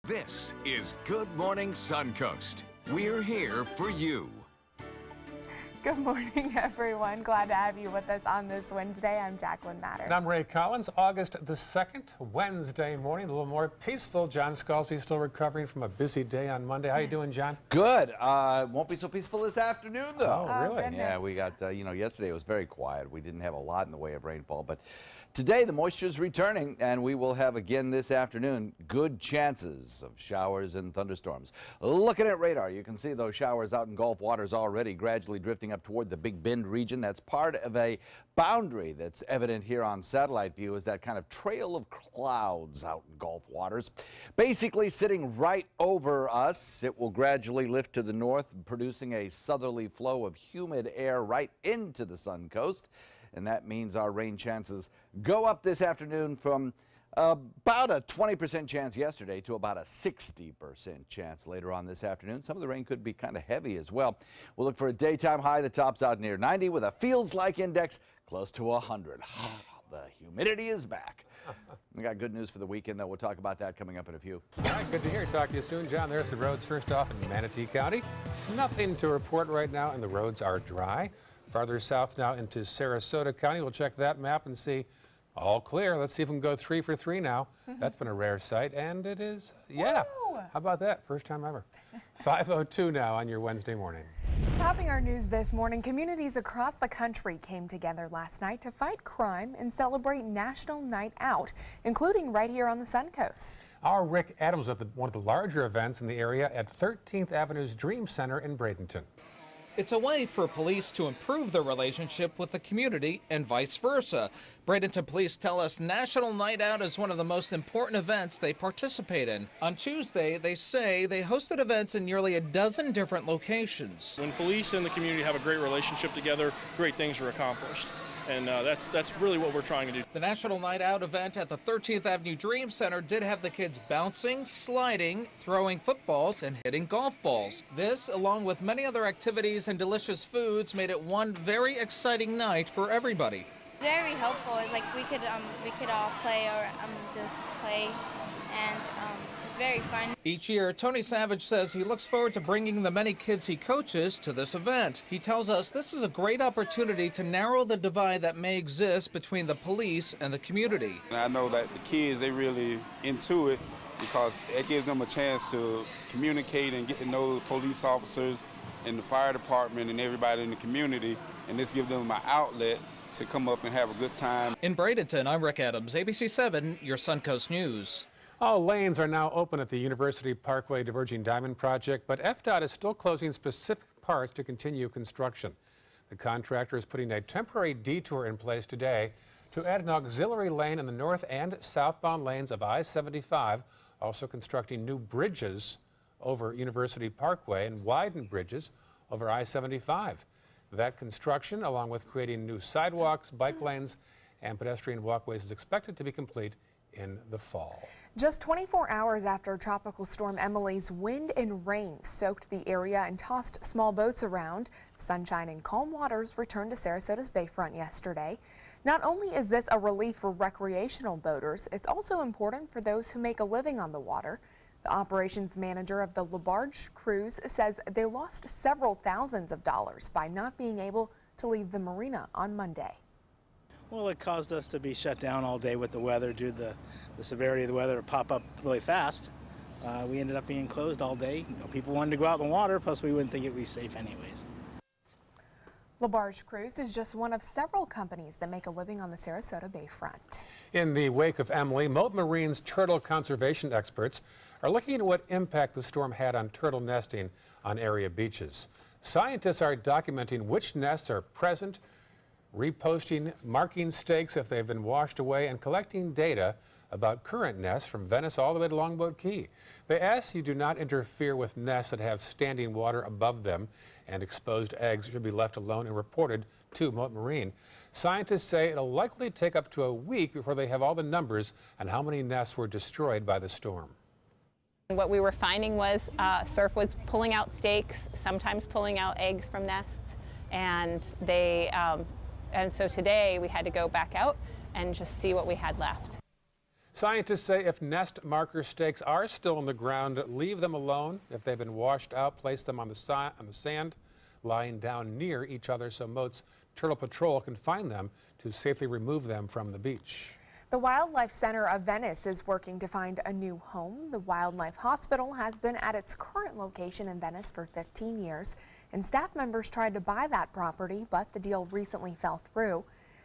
This is Good Morning Suncoast. We're here for you. Good morning, everyone. Glad to have you with us on this Wednesday. I'm Jacqueline Matter. And I'm Ray Collins. August the 2nd, Wednesday morning, a little more peaceful. John Scalzi still recovering from a busy day on Monday. How you doing, John? Good. Won't be so peaceful this afternoon, though. Oh, really? Goodness. Yeah, we got, yesterday it was very quiet. We didn't have a lot in the way of rainfall, but today the moisture's returning, and we will have again this afternoon good chances of showers and thunderstorms. Looking at radar, you can see those showers out in Gulf waters already gradually drifting up toward the Big Bend region. That's part of a boundary that's evident here on satellite view, is that kind of trail of clouds out in Gulf waters. Basically sitting right over us, it will gradually lift to the north, producing a southerly flow of humid air right into the Suncoast. And that means our rain chances go up this afternoon from about a 20% chance yesterday to about a 60% chance later on this afternoon. Some of the rain could be kind of heavy as well. We'll look for a daytime high that tops out near 90 with a feels like index close to 100. The humidity is back. We got good news for the weekend, though. We'll talk about that coming up in a few. All right, good to hear. Talk to you soon, John. There's the roads first off in Manatee County. Nothing to report right now, and the roads are dry. Farther south now into Sarasota County. We'll check that map and see all clear. Let's see if we can go 3 for 3 now. That's been a rare sight, and it is, yeah. Woo! How about that? First time ever. 5:02 now on your Wednesday morning. Topping our news this morning, communities across the country came together last night to fight crime and celebrate National Night Out, including right here on the Suncoast. Our Rick Adams at one of the larger events in the area at 13th Avenue's Dream Center in Bradenton. It's a way for police to improve their relationship with the community and vice versa. Bradenton police tell us National Night Out is one of the most important events they participate in. On Tuesday, they say they hosted events in nearly a dozen different locations. When police and the community have a great relationship together, great things are accomplished. And that's really what we're trying to do. The National Night Out event at the 13th Avenue Dream Center did have the kids bouncing, sliding, throwing footballs, and hitting golf balls. This, along with many other activities and delicious foods, made it one very exciting night for everybody. Very helpful. It's like we could all play or just play, and it's very fun. Each year, Tony Savage says he looks forward to bringing the many kids he coaches to this event. He tells us this is a great opportunity to narrow the divide that may exist between the police and the community. I know that the kids, they really into it because it gives them a chance to communicate and get to know the police officers and the fire department and everybody in the community, and this gives them an outlet to come up and have a good time. In Bradenton, I'm Rick Adams, ABC 7, your Suncoast News. All lanes are now open at the University Parkway Diverging Diamond Project, but FDOT is still closing specific parts to continue construction. The contractor is putting a temporary detour in place today to add an auxiliary lane in the north and southbound lanes of I-75, also constructing new bridges over University Parkway and widened bridges over I-75. That construction, along with creating new sidewalks, bike lanes, and pedestrian walkways, is expected to be complete in the fall. Just 24 hours after Tropical Storm Emily's wind and rain soaked the area and tossed small boats around, sunshine and calm waters returned to Sarasota's bayfront yesterday. Not only is this a relief for recreational boaters, it's also important for those who make a living on the water. The operations manager of the LaBarge cruise says they lost several thousands of dollars by not being able to leave the marina on Monday. Well, it caused us to be shut down all day with the weather due to the severity of the weather to pop up really fast. We ended up being closed all day. People wanted to go out in the water, plus we wouldn't think it would be safe anyways. LaBarge Cruise is just one of several companies that make a living on the Sarasota Bayfront. In the wake of Emily, Mote Marine's turtle conservation experts are looking at what impact the storm had on turtle nesting on area beaches. Scientists are documenting which nests are present, reposting marking stakes if they've been washed away, and collecting data about current nests from Venice all the way to Longboat Key. They ask you do not interfere with nests that have standing water above them, and exposed eggs should be left alone and reported to Mote Marine. Scientists say it'll likely take up to a week before they have all the numbers on how many nests were destroyed by the storm. What we were finding was surf was pulling out stakes, sometimes pulling out eggs from nests, and so today we had to go back out and just see what we had left. Scientists say if nest marker stakes are still in the ground, leave them alone. If they've been washed out, place them on the sand, lying down near each other so Mote's Turtle Patrol can find them to safely remove them from the beach. The Wildlife Center of Venice is working to find a new home. The Wildlife Hospital has been at its current location in Venice for 15 years, and staff members tried to buy that property, but the deal recently fell through.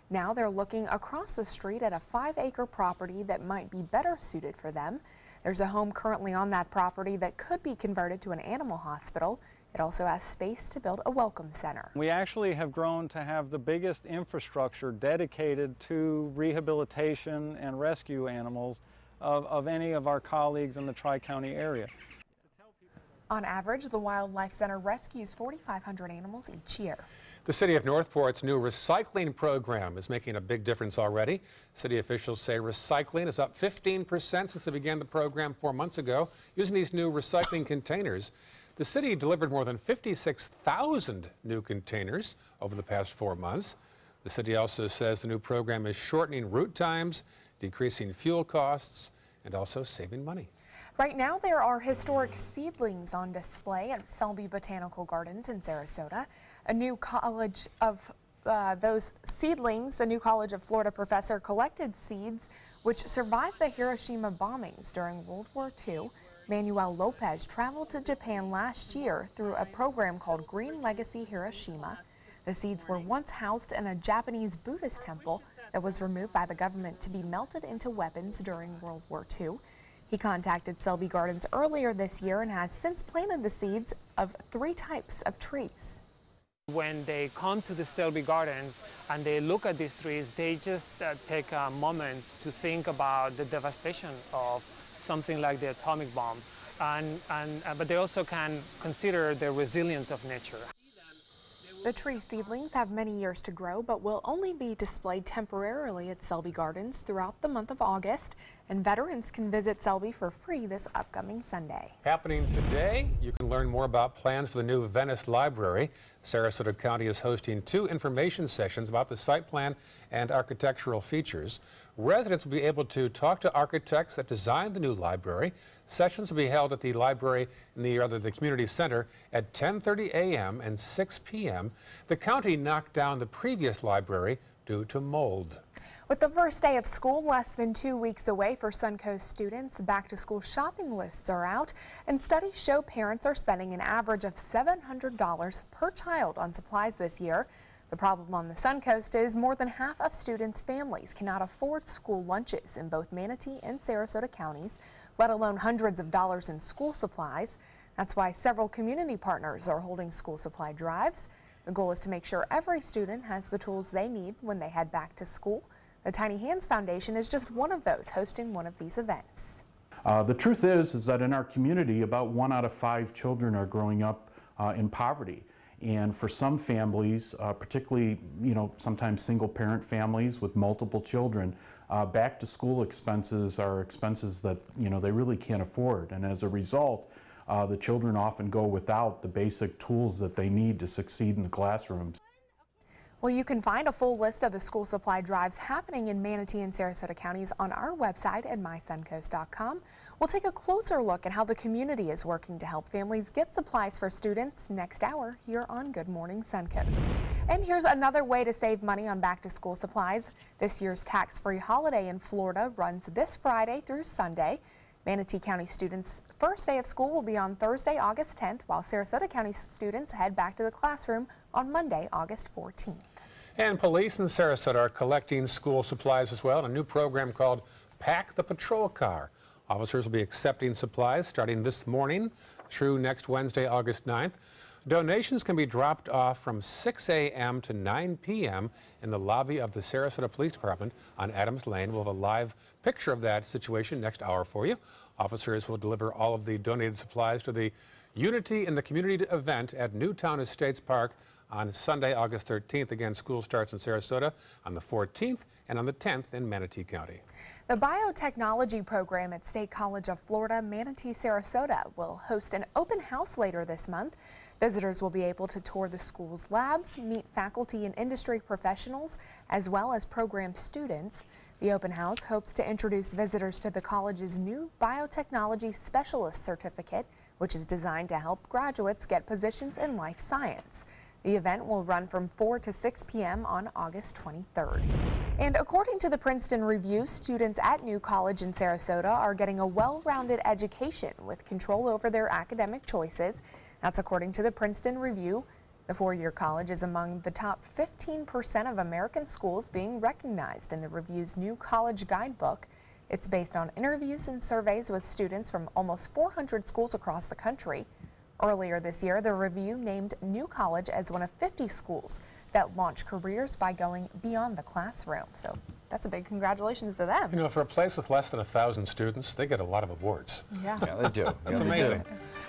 Now they're looking across the street at a 5-acre property that might be better suited for them. There's a home currently on that property that could be converted to an animal hospital. It also has space to build a welcome center. We actually have grown to have the biggest infrastructure dedicated to rehabilitation and rescue animals of any of our colleagues in the Tri-County area. On average, the Wildlife Center rescues 4,500 animals each year. The City of Northport's new recycling program is making a big difference already. City officials say recycling is up 15% since they began the program 4 months ago. Using these new recycling containers, the city delivered more than 56,000 new containers over the past 4 months. The city also says the new program is shortening route times, decreasing fuel costs, and also saving money. Right now, there are historic seedlings on display at Selby Botanical Gardens in Sarasota. A new College of those seedlings, the new College of Florida professor collected seeds which survived the Hiroshima bombings during World War II. Manuel Lopez traveled to Japan last year through a program called Green Legacy Hiroshima. The seeds were once housed in a Japanese Buddhist temple that was removed by the government to be melted into weapons during World War II. He contacted Selby Gardens earlier this year and has since planted the seeds of 3 types of trees. When they come to the Selby Gardens and they look at these trees, they just take a moment to think about the devastation of something like the atomic bomb, but they also can consider the resilience of nature. The tree seedlings have many years to grow, but will only be displayed temporarily at Selby Gardens throughout the month of August, and veterans can visit Selby for free this upcoming Sunday. Happening today, you can learn more about plans for the new Venice Library. Sarasota County is hosting 2 information sessions about the site plan and architectural features. Residents will be able to talk to architects that designed the new library. Sessions will be held at the library in the community center at 10:30 a.m. and 6 p.m. The county knocked down the previous library due to mold. With the first day of school less than 2 weeks away for Suncoast students, back-to-school shopping lists are out, and studies show parents are spending an average of $700 per child on supplies this year. The problem on the Suncoast is more than half of students' families cannot afford school lunches in both Manatee and Sarasota counties, let alone hundreds of dollars in school supplies. That's why several community partners are holding school supply drives. The goal is to make sure every student has the tools they need when they head back to school. The Tiny Hands Foundation is just one of those hosting one of these events. The truth is that in our community, about 1 out of 5 children are growing up in poverty. And for some families, particularly, sometimes single-parent families with multiple children, back-to-school expenses are expenses that, they really can't afford. And as a result, the children often go without the basic tools that they need to succeed in the classrooms. Well, you can find a full list of the school supply drives happening in Manatee and Sarasota counties on our website at mysuncoast.com. We'll take a closer look at how the community is working to help families get supplies for students next hour here on Good Morning Suncoast. And here's another way to save money on back-to-school supplies. This year's tax-free holiday in Florida runs this Friday through Sunday. Manatee County students' first day of school will be on Thursday, August 10th, while Sarasota County students head back to the classroom on Monday, August 14th. And police in Sarasota are collecting school supplies as well in a new program called Pack the Patrol Car. Officers will be accepting supplies starting this morning through next Wednesday, August 9th. Donations can be dropped off from 6 a.m. to 9 p.m. in the lobby of the Sarasota Police Department on Adams Lane. We'll have a live picture of that situation next hour for you. Officers will deliver all of the donated supplies to the Unity in the Community event at Newtown Estates Park on Sunday, August 13th. Again, school starts in Sarasota on the 14th and on the 10th in Manatee County. The biotechnology program at State College of Florida, Manatee, Sarasota will host an open house later this month. Visitors will be able to tour the school's labs, meet faculty and industry professionals, as well as program students. The open house hopes to introduce visitors to the college's new biotechnology specialist certificate, which is designed to help graduates get positions in life science. The event will run from 4 to 6 p.m. on August 23rd. And according to the Princeton Review, students at New College in Sarasota are getting a well-rounded education with control over their academic choices. That's according to the Princeton Review. The four-year college is among the top 15% of American schools being recognized in the Review's new college guidebook. It's based on interviews and surveys with students from almost 400 schools across the country. Earlier this year, the Review named New College as one of 50 schools that launch careers by going beyond the classroom. So that's a big congratulations to them. You know, for a place with less than 1,000 students, they get a lot of awards. Yeah, they do. That's amazing.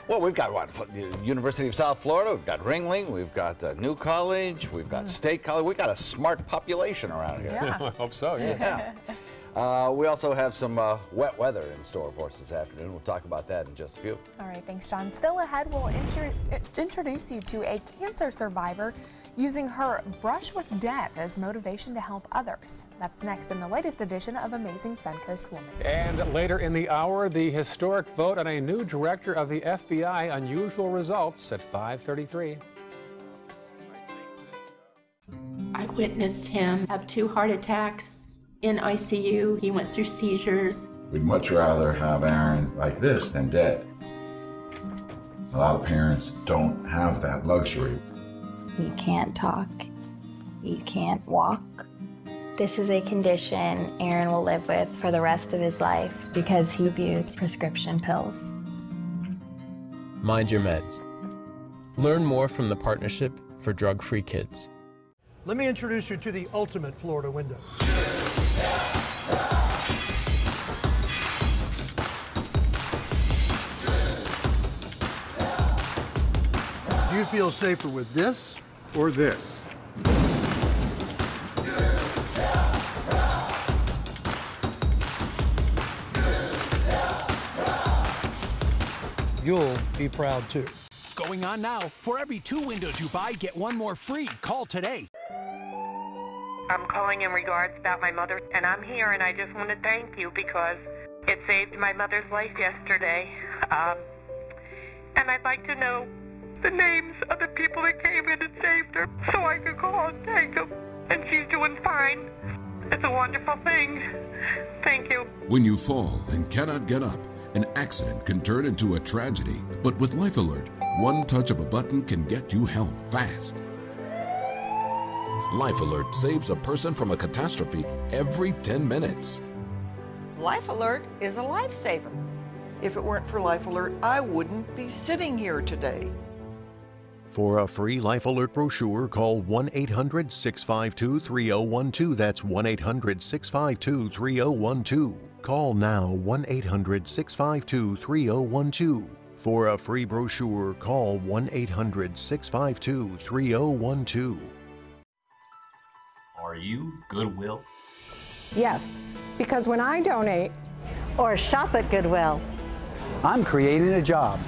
Well, we've got what? The University of South Florida, we've got Ringling, we've got New College, we've got State College. We've got a smart population around here. Yeah. I hope so, yes. Yeah. We also have some wet weather in store for us this afternoon. We'll talk about that in just a few. All right, thanks, Sean. Still ahead, we'll introduce you to a cancer survivor using her brush with death as motivation to help others. That's next in the latest edition of Amazing Suncoast Woman. And later in the hour, the historic vote on a new director of the FBI. Unusual results at 5:33. I witnessed him have 2 heart attacks in ICU. He went through seizures. We'd much rather have Aaron like this than dead. A lot of parents don't have that luxury. He can't talk. He can't walk. This is a condition Aaron will live with for the rest of his life because he abused prescription pills. Mind your meds. Learn more from the Partnership for Drug-Free Kids. Let me introduce you to the ultimate Florida window. Do you feel safer with this or this? You'll be proud too. Going on now. For every 2 windows you buy, get 1 more free. Call today. I'm calling in regards about my mother, and I'm here, and I just want to thank you because it saved my mother's life yesterday. And I'd like to know the names of the people that came in and saved her so I could call and thank them. And she's doing fine. It's a wonderful thing. Thank you. When you fall and cannot get up, an accident can turn into a tragedy. But with Life Alert, one touch of a button can get you help fast. Life Alert saves a person from a catastrophe every 10 minutes. Life Alert is a lifesaver. If it weren't for Life Alert, I wouldn't be sitting here today. For a free Life Alert brochure, call 1-800-652-3012. That's 1-800-652-3012. Call now 1-800-652-3012. For a free brochure, call 1-800-652-3012. Are you Goodwill? Yes, because when I donate or shop at Goodwill, I'm creating a job.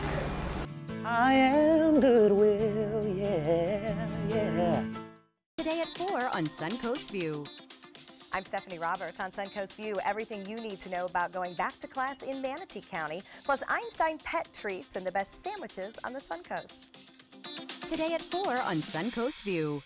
I am Goodwill, yeah, yeah. Today at 4 on Suncoast View. I'm Stephanie Roberts on Suncoast View. Everything you need to know about going back to class in Manatee County, plus Einstein pet treats and the best sandwiches on the Suncoast. Today at 4 on Suncoast View.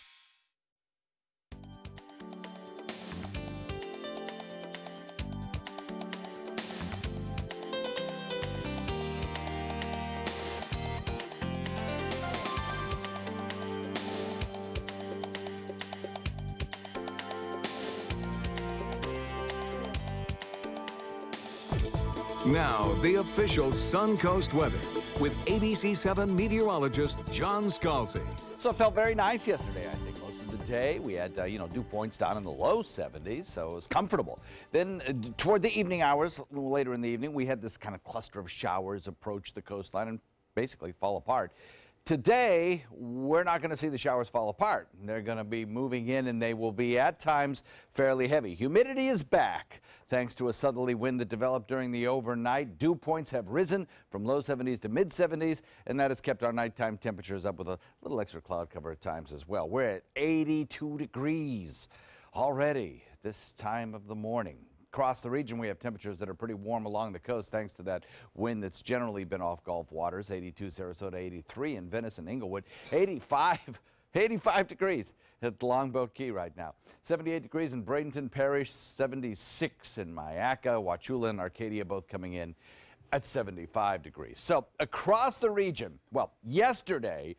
Now, the official Suncoast weather with ABC7 meteorologist John Scalzi. So it felt very nice yesterday, I think, most of the day. We had, dew points down in the low 70s, so it was comfortable. Then toward the evening hours, a little later in the evening, we had this kind of cluster of showers approach the coastline and basically fall apart. Today, we're not going to see the showers fall apart. They're going to be moving in, and they will be, at times, fairly heavy. Humidity is back, thanks to a southerly wind that developed during the overnight. Dew points have risen from low 70s to mid 70s, and that has kept our nighttime temperatures up with a little extra cloud cover at times as well. We're at 82 degrees already this time of the morning. across the region, we have temperatures that are pretty warm along the coast thanks to that wind that's generally been off Gulf waters. 82 Sarasota, 83 in Venice and Inglewood, 85 degrees at Longboat Key right now. 78 degrees in Bradenton Parish, 76 in Myakka, Wauchula and Arcadia both coming in at 75 degrees. So across the region, well, yesterday,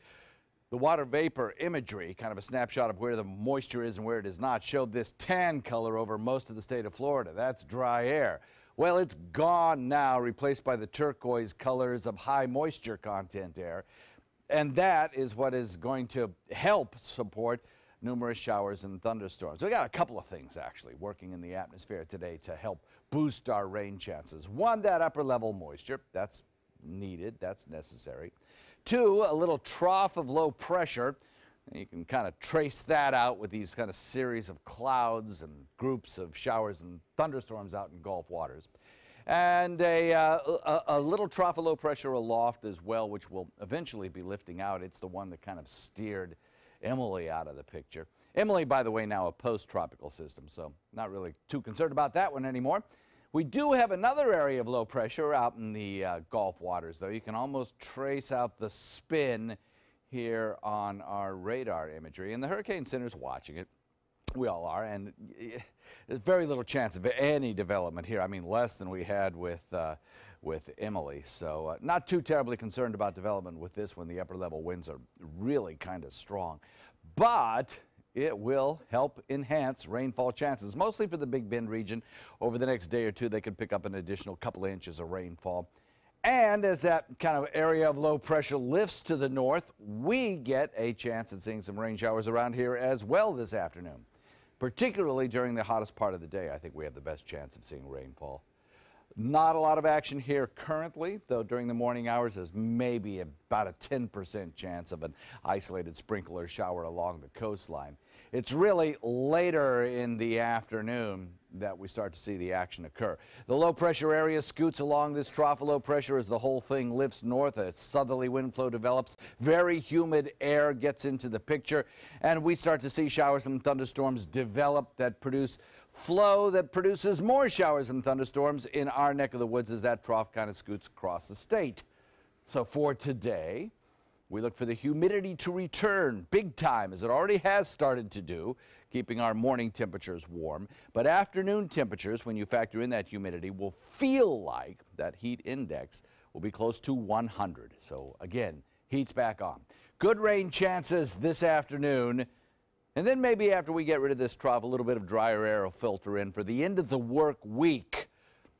the water vapor imagery, kind of a snapshot of where the moisture is and where it is not, showed this tan color over most of the state of Florida. That's dry air. Well, it's gone now, replaced by the turquoise colors of high moisture content air. And that is what is going to help support numerous showers and thunderstorms. We got a couple of things actually working in the atmosphere today to help boost our rain chances. One, that upper level moisture. That's needed, that's necessary. Two, a little trough of low pressure. You can kind of trace that out with these kind of series of clouds and groups of showers and thunderstorms out in Gulf waters. And a little trough of low pressure aloft as well, which will eventually be lifting out. It's the one that kind of steered Emily out of the picture. Emily, by the way, now a post-tropical system, so not really too concerned about that one anymore. We do have another area of low pressure out in the Gulf waters, though. You can almost trace out the spin here on our radar imagery, and the Hurricane Center's watching it. We all are, and there's very little chance of any development here. I mean, less than we had with Emily. So not too terribly concerned about development with this one. The upper level winds are really kind of strong, but it will help enhance rainfall chances, mostly for the Big Bend region. Over the next day or two, they could pick up an additional couple of inches of rainfall. And as that kind of area of low pressure lifts to the north, we get a chance at seeing some rain showers around here as well this afternoon. Particularly during the hottest part of the day, I think we have the best chance of seeing rainfall. Not a lot of action here currently, though during the morning hours there's maybe about a 10% chance of an isolated sprinkle or shower along the coastline. It's really later in the afternoon that we start to see the action occur. The low pressure area scoots along this trough of low pressure as the whole thing lifts north. A southerly wind flow develops. Very humid air gets into the picture, and we start to see showers and thunderstorms develop that produce flow that produces more showers and thunderstorms in our neck of the woods as that trough kind of scoots across the state. So for today, we look for the humidity to return big time, as it already has started to do, keeping our morning temperatures warm. But afternoon temperatures, when you factor in that humidity, will feel like that heat index will be close to 100. So again, heat's back on. Good rain chances this afternoon. And then maybe after we get rid of this trough, a little bit of drier air will filter in for the end of the work week.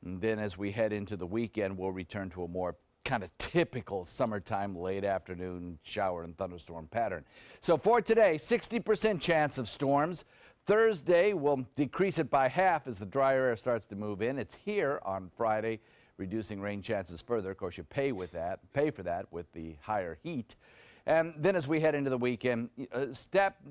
And then as we head into the weekend, we'll return to a more kind of typical summertime late afternoon shower and thunderstorm pattern. So for today, 60% chance of storms. Thursday, we'll decrease it by half as the drier air starts to move in. It's here on Friday, reducing rain chances further. Of course, you pay for that with the higher heat. And then as we head into the weekend,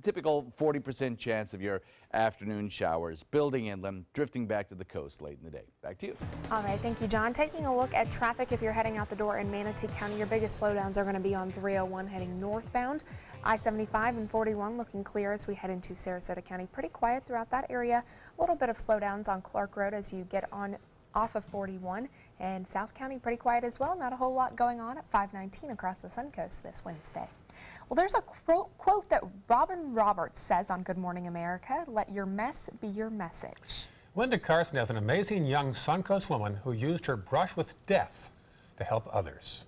typical 40% chance of your afternoon showers building inland, drifting back to the coast late in the day. Back to you. All right, thank you, John. Taking a look at traffic if you're heading out the door in Manatee County, your biggest slowdowns are going to be on 301 heading northbound. I-75 and 41 looking clear as we head into Sarasota County. Pretty quiet throughout that area. A little bit of slowdowns on Clark Road as you get on off of 41, and South County pretty quiet as well. Not a whole lot going on at 519 across the Suncoast this Wednesday. Well, there's a quote that Robin Roberts says on Good Morning America: "Let your mess be your message." Linda Carson has an amazing young Suncoast woman who used her brush with death to help others.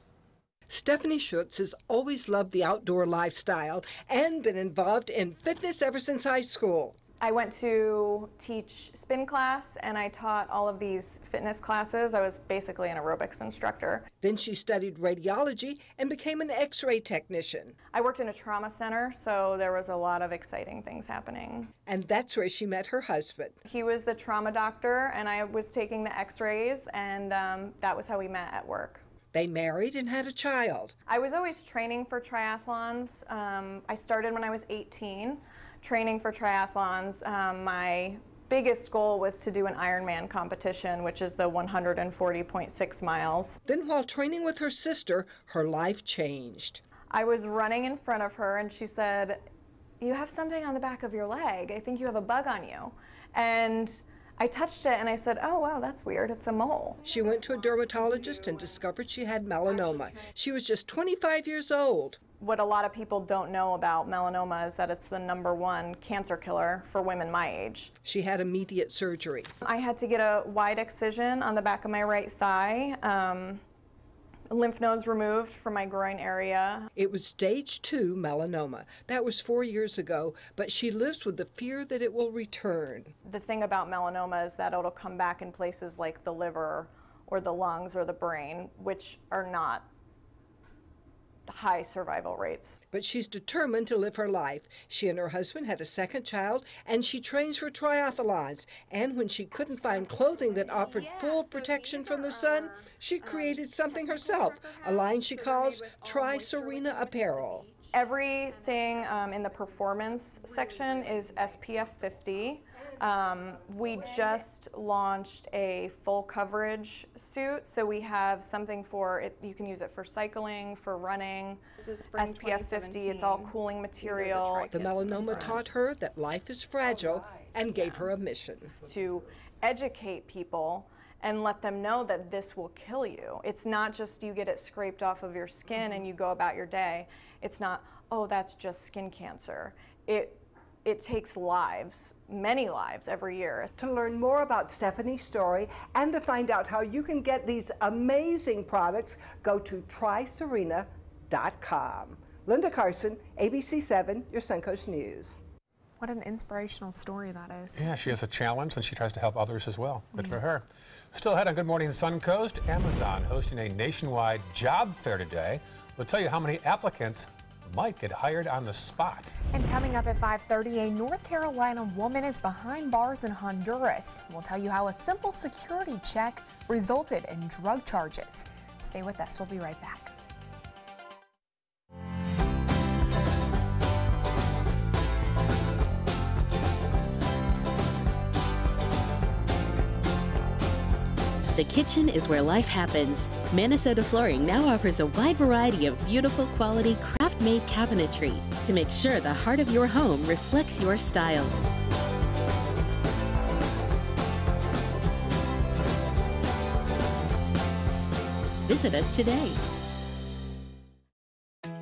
Stephanie Schutz has always loved the outdoor lifestyle and been involved in fitness ever since high school. I went to teach spin class and I taught all of these fitness classes. I was basically an aerobics instructor. Then she studied radiology and became an x-ray technician. I worked in a trauma center, so there was a lot of exciting things happening. And that's where she met her husband. He was the trauma doctor and I was taking the x-rays, and that was how we met at work. They married and had a child. I was always training for triathlons. I started when I was 18. Training for triathlons. My biggest goal was to do an Ironman competition, which is the 140.6 miles. Then while training with her sister, her life changed. I was running in front of her and she said, "You have something on the back of your leg. I think you have a bug on you." And I touched it and I said, oh wow, that's weird, it's a mole. She went to a dermatologist and discovered she had melanoma. She was just 25 years old. What a lot of people don't know about melanoma is that it's the #1 cancer killer for women my age. She had immediate surgery. I had to get a wide excision on the back of my right thigh, lymph nodes removed from my groin area. It was stage 2 melanoma. That was 4 years ago, but she lives with the fear that it will return. The thing about melanoma is that it'll come back in places like the liver or the lungs or the brain, which are not high survival rates. But she's determined to live her life. She and her husband had a second child, and she trains for triathlons. And when she couldn't find clothing that offered full protection from the sun, she created something herself, a line she calls Try Serena Apparel. Everything in the performance section is SPF 50. We just launched a full coverage suit, so we have something for it. You can use it for cycling, for running. SPF 50, it's all cooling material. The melanoma taught her that life is fragile and gave her a mission. To educate people and let them know that this will kill you. It's not just you get it scraped off of your skin and you go about your day. It's not, oh, that's just skin cancer. It takes lives, many lives every year. To learn more about Stephanie's story and to find out how you can get these amazing products, go to tryserena.com. Linda Carson, ABC 7, your Suncoast News. What an inspirational story that is. Yeah, she has a challenge and she tries to help others as well. Good for her. Still ahead on Good Morning Suncoast, Amazon hosting a nationwide job fair today. We'll tell you how many applicants might get hired on the spot. And coming up at 5:30, a North Carolina woman is behind bars in Honduras. We'll tell you how a simple security check resulted in drug charges. Stay with us. We'll be right back. The kitchen is where life happens. Minnesota Flooring now offers a wide variety of beautiful quality craft-made cabinetry to make sure the heart of your home reflects your style. Visit us today.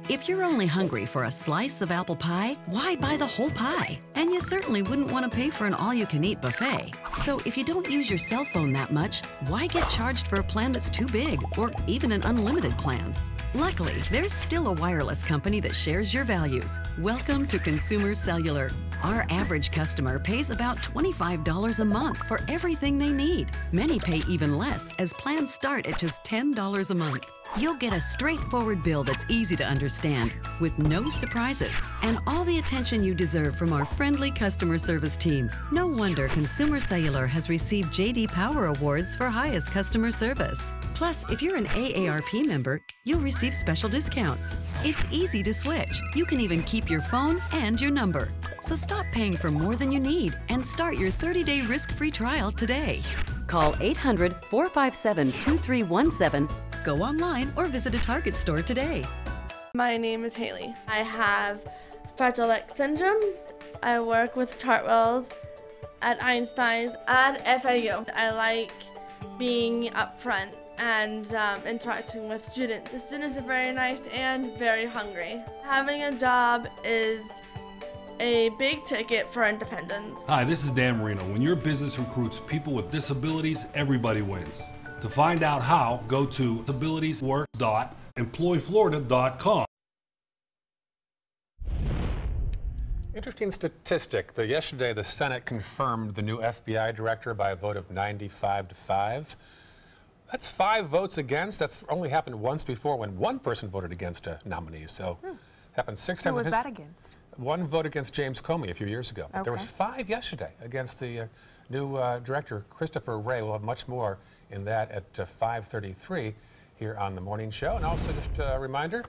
If you're only hungry for a slice of apple pie, why buy the whole pie? And you certainly wouldn't want to pay for an all-you-can-eat buffet. So if you don't use your cell phone that much, why get charged for a plan that's too big or even an unlimited plan? Luckily, there's still a wireless company that shares your values. Welcome to Consumer Cellular. Our average customer pays about $25 a month for everything they need. Many pay even less, as plans start at just $10 a month. You'll get a straightforward bill that's easy to understand, with no surprises, and all the attention you deserve from our friendly customer service team. No wonder Consumer Cellular has received J.D. Power Awards for highest customer service. Plus, if you're an AARP member, you'll receive special discounts. It's easy to switch. You can even keep your phone and your number. So stop paying for more than you need and start your 30-day risk-free trial today. Call 800-457-2317. Go online or visit a Target store today. My name is Haley. I have Fragile X syndrome. I work with Chartwells at Einstein's and FAU. I like being up front and interacting with students. The students are very nice and very hungry. Having a job is a big ticket for independence. Hi, this is Dan Marino. When your business recruits people with disabilities, everybody wins. To find out how, go to disabilitieswork.employflorida.com. Interesting statistic. Yesterday, the Senate confirmed the new FBI director by a vote of 95-5. That's 5 votes against. That's only happened once before when one person voted against a nominee. So it happened 6 times. Who was that against? One vote against James Comey a few years ago. Okay. There was 5 yesterday against the new director, Christopher Wray. We'll have much more in that at 5:33 here on the morning show. And also just a reminder,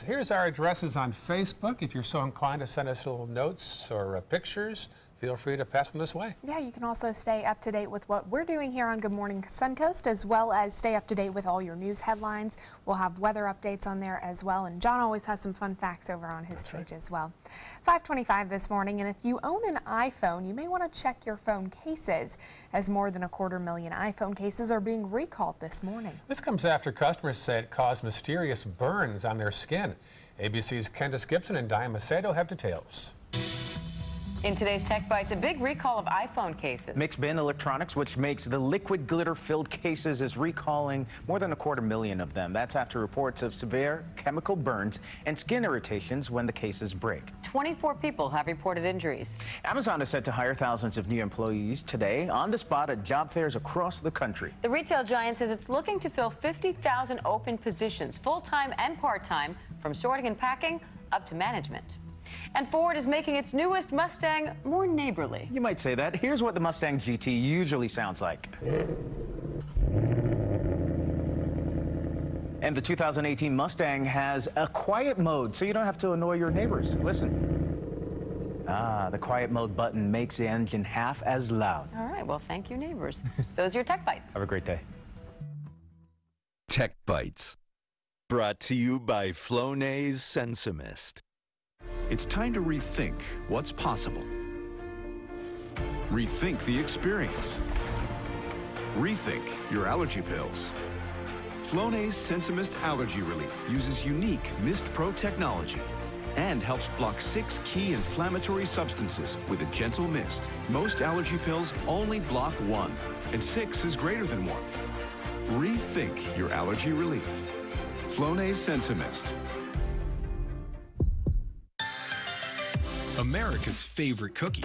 here's our addresses on Facebook. If you're so inclined to send us little notes or pictures, feel free to pass them this way. Yeah, you can also stay up to date with what we're doing here on Good Morning Suncoast, as well as stay up to date with all your news headlines. We'll have weather updates on there as well, and John always has some fun facts over on his page as well. 5:25 this morning, and if you own an iPhone, you may want to check your phone cases, as more than 250,000 iPhone cases are being recalled this morning. This comes after customers say it caused mysterious burns on their skin. ABC's Candace Gibson and Diane Macedo have details. In today's Tech Bites, a big recall of iPhone cases. Mixed Bin Electronics, which makes the liquid glitter-filled cases, is recalling more than 250,000 of them. That's after reports of severe chemical burns and skin irritations when the cases break. 24 people have reported injuries. Amazon is set to hire thousands of new employees today on the spot at job fairs across the country. The retail giant says it's looking to fill 50,000 open positions, full-time and part-time, from sorting and packing up to management. And Ford is making its newest Mustang more neighborly. You might say that. Here's what the Mustang GT usually sounds like. And the 2018 Mustang has a quiet mode, so you don't have to annoy your neighbors. Listen. Ah, the quiet mode button makes the engine half as loud. All right, well, thank you, neighbors. Those are your Tech Bites. Have a great day. Tech Bites, brought to you by Flonase Sensimist. It's time to rethink what's possible. Rethink the experience. Rethink your allergy pills. Flonase Sensimist Allergy Relief uses unique Mist Pro technology and helps block 6 key inflammatory substances with a gentle mist. Most allergy pills only block 1, and 6 is greater than 1. Rethink your allergy relief. Flonase Sensimist. America's favorite cookie.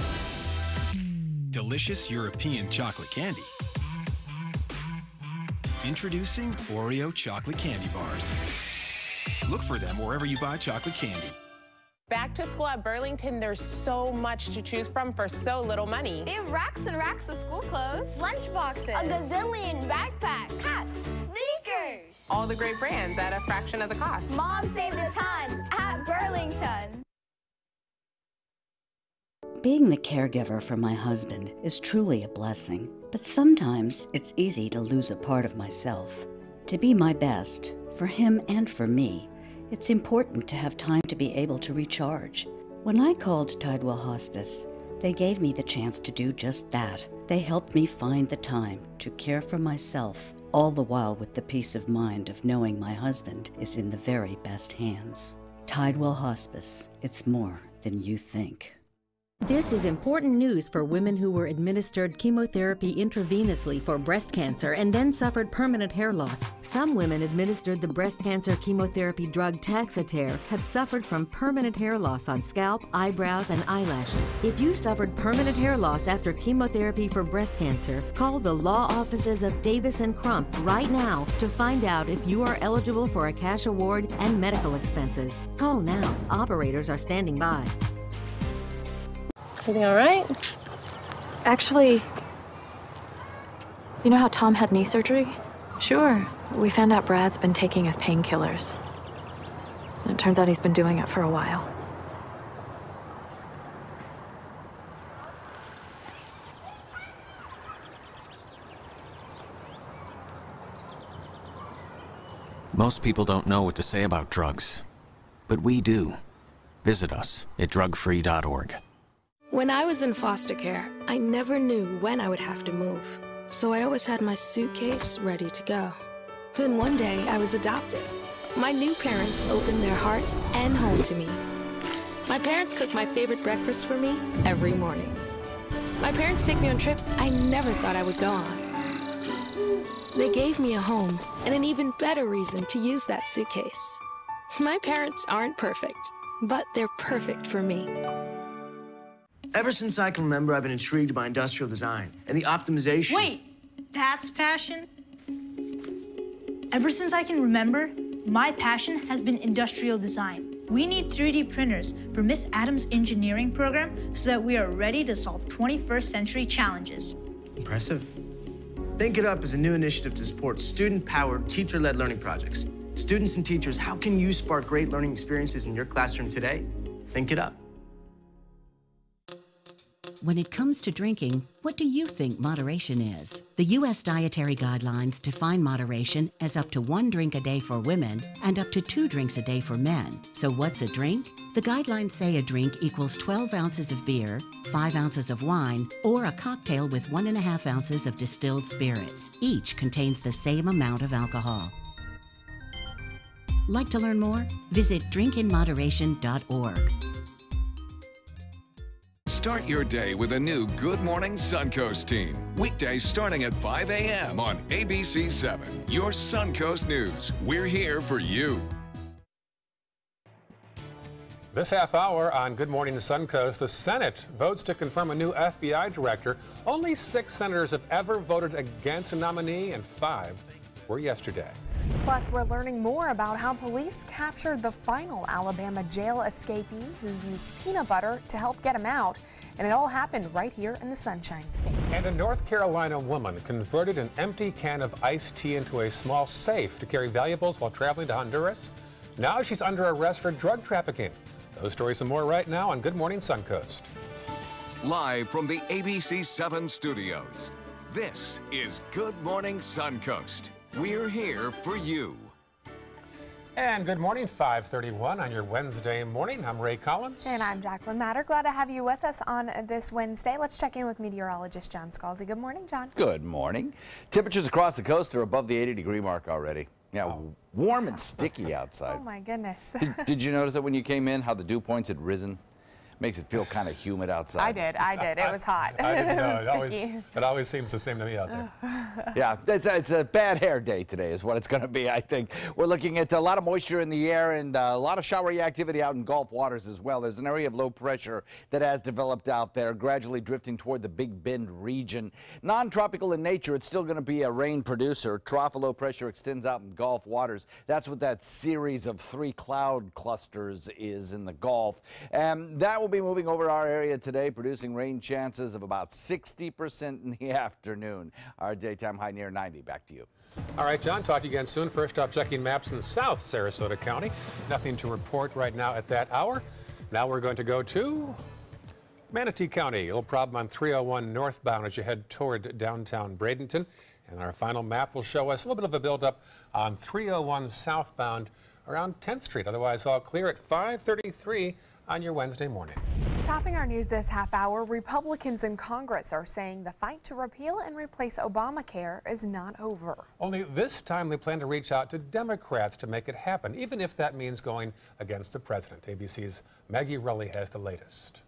Delicious European chocolate candy. Introducing Oreo chocolate candy bars. Look for them wherever you buy chocolate candy. Back to school at Burlington, there's so much to choose from for so little money. They have racks and racks of school clothes, lunch boxes, a gazillion backpacks, hats, sneakers. All the great brands at a fraction of the cost. Mom saved a ton at Burlington. Being the caregiver for my husband is truly a blessing, but sometimes it's easy to lose a part of myself. To be my best, for him and for me, it's important to have time to be able to recharge. When I called Tidewell Hospice, they gave me the chance to do just that. They helped me find the time to care for myself, all the while with the peace of mind of knowing my husband is in the very best hands. Tidewell Hospice, it's more than you think. This is important news for women who were administered chemotherapy intravenously for breast cancer and then suffered permanent hair loss. Some women administered the breast cancer chemotherapy drug Taxotere have suffered from permanent hair loss on scalp, eyebrows, and eyelashes. If you suffered permanent hair loss after chemotherapy for breast cancer, call the law offices of Davis & Crump right now to find out if you are eligible for a cash award and medical expenses. Call now. Operators are standing by. Everything all right? Actually, you know how Tom had knee surgery? Sure. We found out Brad's been taking his painkillers. And it turns out he's been doing it for a while. Most people don't know what to say about drugs, but we do. Visit us at drugfree.org. When I was in foster care, I never knew when I would have to move. So I always had my suitcase ready to go. Then one day, I was adopted. My new parents opened their hearts and home to me. My parents cook my favorite breakfast for me every morning. My parents take me on trips I never thought I would go on. They gave me a home and an even better reason to use that suitcase. My parents aren't perfect, but they're perfect for me. Ever since I can remember, I've been intrigued by industrial design and the optimization. Wait, that's passion? Ever since I can remember, my passion has been industrial design. We need 3D printers for Miss Adams' engineering program so that we are ready to solve 21st century challenges. Impressive. Think It Up is a new initiative to support student-powered, teacher-led learning projects. Students and teachers, how can you spark great learning experiences in your classroom today? Think It Up. When it comes to drinking, what do you think moderation is? The U.S. Dietary Guidelines define moderation as up to 1 drink a day for women and up to 2 drinks a day for men. So what's a drink? The guidelines say a drink equals 12 ounces of beer, 5 ounces of wine, or a cocktail with 1.5 ounces of distilled spirits. Each contains the same amount of alcohol. Like to learn more? Visit drinkinmoderation.org. Start your day with a new Good Morning Suncoast team. Weekdays starting at 5 a.m. on ABC 7. Your Suncoast News. We're here for you. This half hour on Good Morning Suncoast, the Senate votes to confirm a new FBI director. Only 6 senators have ever voted against a nominee, and 5 were yesterday. Plus, we're learning more about how police captured the final Alabama jail escapee who used peanut butter to help get him out. And it all happened right here in the Sunshine State. And a North Carolina woman converted an empty can of iced tea into a small safe to carry valuables while traveling to Honduras. Now she's under arrest for drug trafficking. Those stories and more right now on Good Morning Suncoast. Live from the ABC 7 studios, this is Good Morning Suncoast. We're here for you. And good morning, 5:31 on your Wednesday morning. I'm Ray Collins. And I'm Jacqueline Matter. Glad to have you with us on this Wednesday. Let's check in with meteorologist John Scalzi. Good morning, John. Good morning. Temperatures across the coast are above the 80-degree mark already. Yeah, warm and sticky outside. Oh, my goodness. Did you notice that when you came in, how the dew points had risen? Makes it feel kind of humid outside. I did. It was hot. I didn't know. Sticky. It always seems the same to me out there. Yeah, it's a bad hair day today is what it's going to be, I think. We're looking at a lot of moisture in the air and a lot of showery activity out in Gulf waters as well. There's an area of low pressure that has developed out there, gradually drifting toward the Big Bend region. Non-tropical in nature, it's still going to be a rain producer. Trough of low pressure extends out in Gulf waters. That's what that series of 3 cloud clusters is in the Gulf. And that will be moving over our area today, producing rain chances of about 60% in the afternoon. Our daytime high near 90. Back to you. All right, John, talk to you again soon. First up, checking maps in South Sarasota County. Nothing to report right now at that hour. Now we're going to go to Manatee County. A little problem on 301 northbound as you head toward downtown Bradenton. And our final map will show us a little bit of a buildup on 301 southbound around 10th Street. Otherwise, all clear at 5:33 on your Wednesday morning. Topping our news this half hour, Republicans in Congress are saying the fight to repeal and replace Obamacare is not over. Only this time they plan to reach out to Democrats to make it happen, even if that means going against the president. ABC's Maggie Rulli has the latest.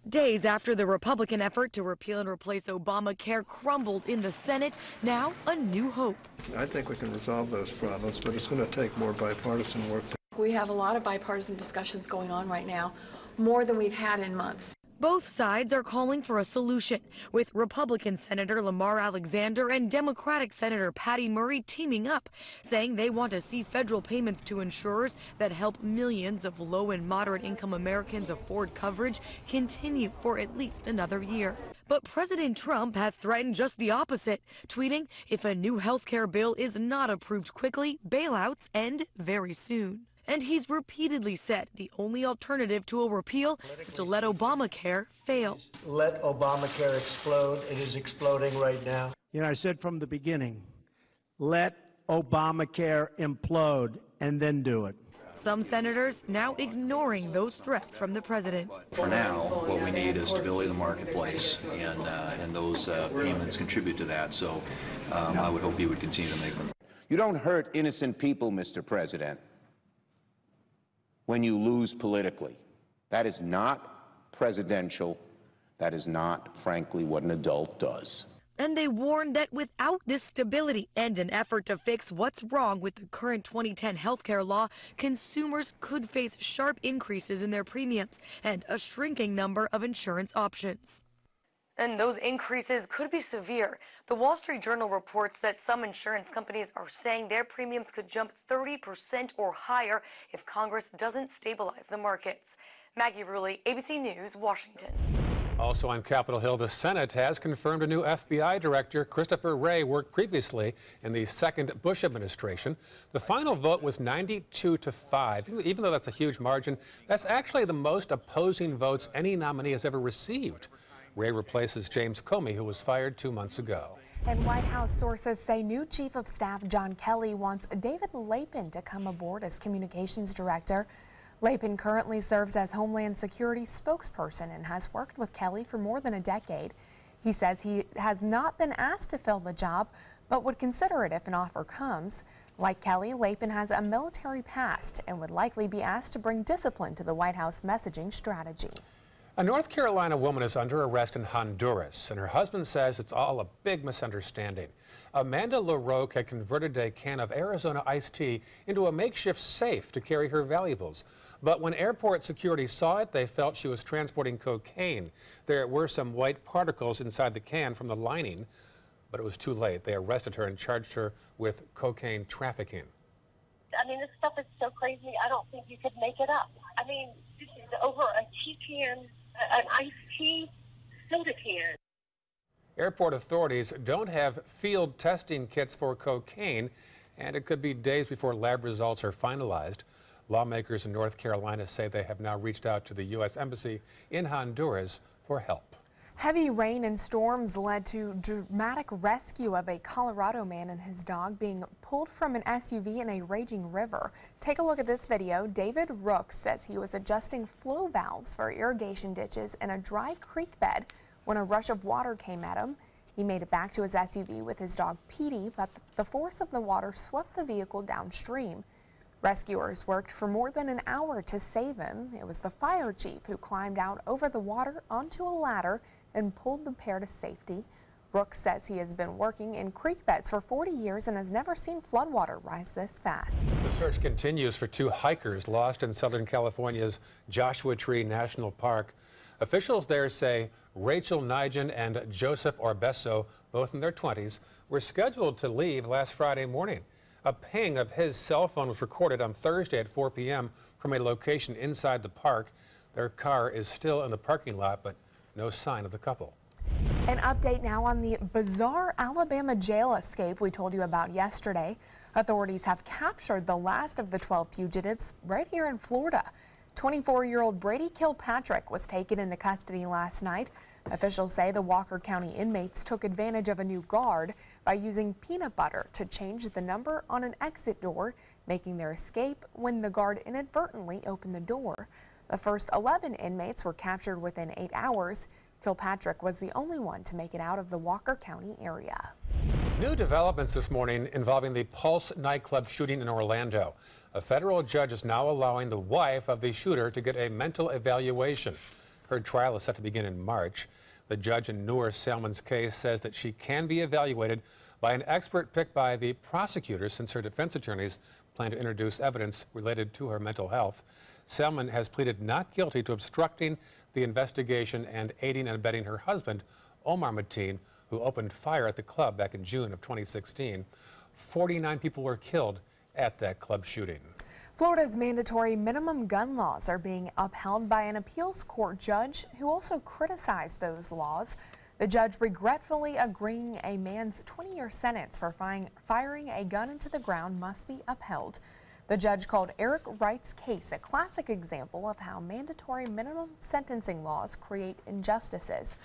Days after the Republican effort to repeal and replace Obamacare crumbled in the Senate, now a new hope. I think we can resolve those problems, but it's going to take more bipartisan work. We have a lot of bipartisan discussions going on right now, more than we've had in months. Both sides are calling for a solution, with Republican Senator Lamar Alexander and Democratic Senator Patty Murray teaming up, saying they want to see federal payments to insurers that help millions of low and moderate income Americans afford coverage continue for at least another year. But President Trump has threatened just the opposite, tweeting, if a new health care bill is not approved quickly, bailouts end very soon. And he's repeatedly said the only alternative to a repeal is to let Obamacare fail. Let Obamacare explode. It is exploding right now. You know, I said from the beginning, let Obamacare implode and then do it. Some senators now ignoring those threats from the president. For now, what we need is stability in the marketplace, and those payments contribute to that. So I would hope he would continue to make them. You don't hurt innocent people, Mr. President, when you lose politically. That is not presidential. That is not, frankly, what an adult does. And they warned that without this stability and an effort to fix what's wrong with the current 2010 healthcare law, consumers could face sharp increases in their premiums and a shrinking number of insurance options. And those increases could be severe. The Wall Street Journal reports that some insurance companies are saying their premiums could jump 30% or higher if Congress doesn't stabilize the markets. Maggie Rulli, ABC News, Washington. Also on Capitol Hill, the Senate has confirmed a new FBI director. Christopher Wray worked previously in the second Bush administration. The final vote was 92-5. Even though that's a huge margin, that's actually the most opposing votes any nominee has ever received. Ray replaces James Comey, who was fired 2 months ago. And White House sources say new Chief of Staff John Kelly wants David Lapin to come aboard as communications director. Lapin currently serves as Homeland Security spokesperson and has worked with Kelly for more than a decade. He says he has not been asked to fill the job, but would consider it if an offer comes. Like Kelly, Lapin has a military past and would likely be asked to bring discipline to the White House messaging strategy. A North Carolina woman is under arrest in Honduras, and her husband says it's all a big misunderstanding. Amanda LaRoque had converted a can of Arizona iced tea into a makeshift safe to carry her valuables. But when airport security saw it, they felt she was transporting cocaine. There were some white particles inside the can from the lining, but it was too late. They arrested her and charged her with cocaine trafficking. I mean, this stuff is so crazy, I don't think you could make it up. I mean, this is over a tea can, an iced tea soda can. Airport authorities don't have field testing kits for cocaine, and it could be days before lab results are finalized. Lawmakers in North Carolina say they have now reached out to the U.S. Embassy in Honduras for help. Heavy rain and storms led to dramatic rescue of a Colorado man and his dog being pulled from an SUV in a raging river. Take a look at this video. David Rooks says he was adjusting flow valves for irrigation ditches in a dry creek bed when a rush of water came at him. He made it back to his SUV with his dog Petey, but the force of the water swept the vehicle downstream. Rescuers worked for more than an hour to save him. It was the fire chief who climbed out over the water onto a ladder and pulled the pair to safety. Brooks says he has been working in creek beds for 40 years and has never seen floodwater rise this fast. The search continues for 2 hikers lost in Southern California's Joshua Tree National Park. Officials there say Rachel Nigel and Joseph Orbesso, both in their 20s, were scheduled to leave last Friday morning. A ping of his cell phone was recorded on Thursday at 4 p.m. from a location inside the park. Their car is still in the parking lot, but no sign of the couple. An update now on the bizarre Alabama jail escape we told you about yesterday. Authorities have captured the last of the 12 fugitives right here in Florida. 24-year-old Brady Kilpatrick was taken into custody last night. Officials say the Walker County inmates took advantage of a new guard by using peanut butter to change the number on an exit door, making their escape when the guard inadvertently opened the door. The first 11 inmates were captured within 8 hours. Kilpatrick was the only one to make it out of the Walker County area. New developments this morning involving the Pulse nightclub shooting in Orlando. A federal judge is now allowing the wife of the shooter to get a mental evaluation. Her trial is set to begin in March. The judge in Noor Salmon's case says that she can be evaluated by an expert picked by the prosecutor since her defense attorneys plan to introduce evidence related to her mental health. Salmon has pleaded not guilty to obstructing the investigation and aiding and abetting her husband, Omar Mateen, who opened fire at the club back in June of 2016. 49 people were killed at that club shooting. Florida's mandatory minimum gun laws are being upheld by an appeals court judge who also criticized those laws. The judge regretfully agreeing a man's 20-year sentence for firing a gun into the ground must be upheld. The judge called Eric Wright's case a classic example of how mandatory minimum sentencing laws create injustices.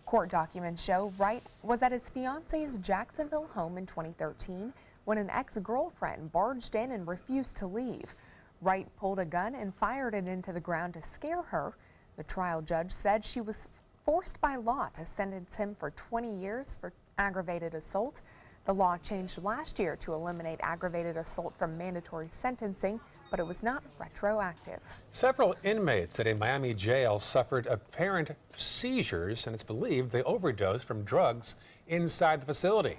Court documents show Wright was at his fiance's Jacksonville home in 2013 when an ex-girlfriend barged in and refused to leave. Wright pulled a gun and fired it into the ground to scare her. The trial judge said she was forced by law to sentence him for 20 years for aggravated assault. The law changed last year to eliminate aggravated assault from mandatory sentencing, but it was not retroactive. Several inmates at a Miami jail suffered apparent seizures, and it's believed they overdosed from drugs inside the facility.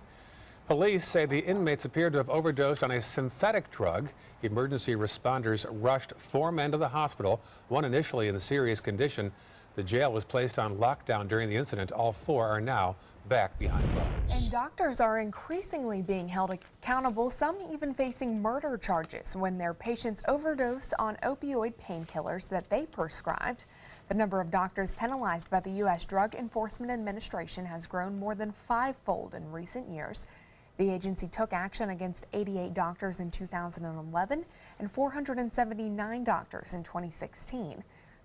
Police say the inmates appeared to have overdosed on a synthetic drug. Emergency responders rushed 4 men to the hospital, one initially in serious condition. The jail was placed on lockdown during the incident. All 4 are now back behind bars. And doctors are increasingly being held accountable, some even facing murder charges when their patients overdose on opioid painkillers that they prescribed. The number of doctors penalized by the U.S. Drug Enforcement Administration has grown more than 5-fold in recent years. The agency took action against 88 doctors in 2011 and 479 doctors in 2016.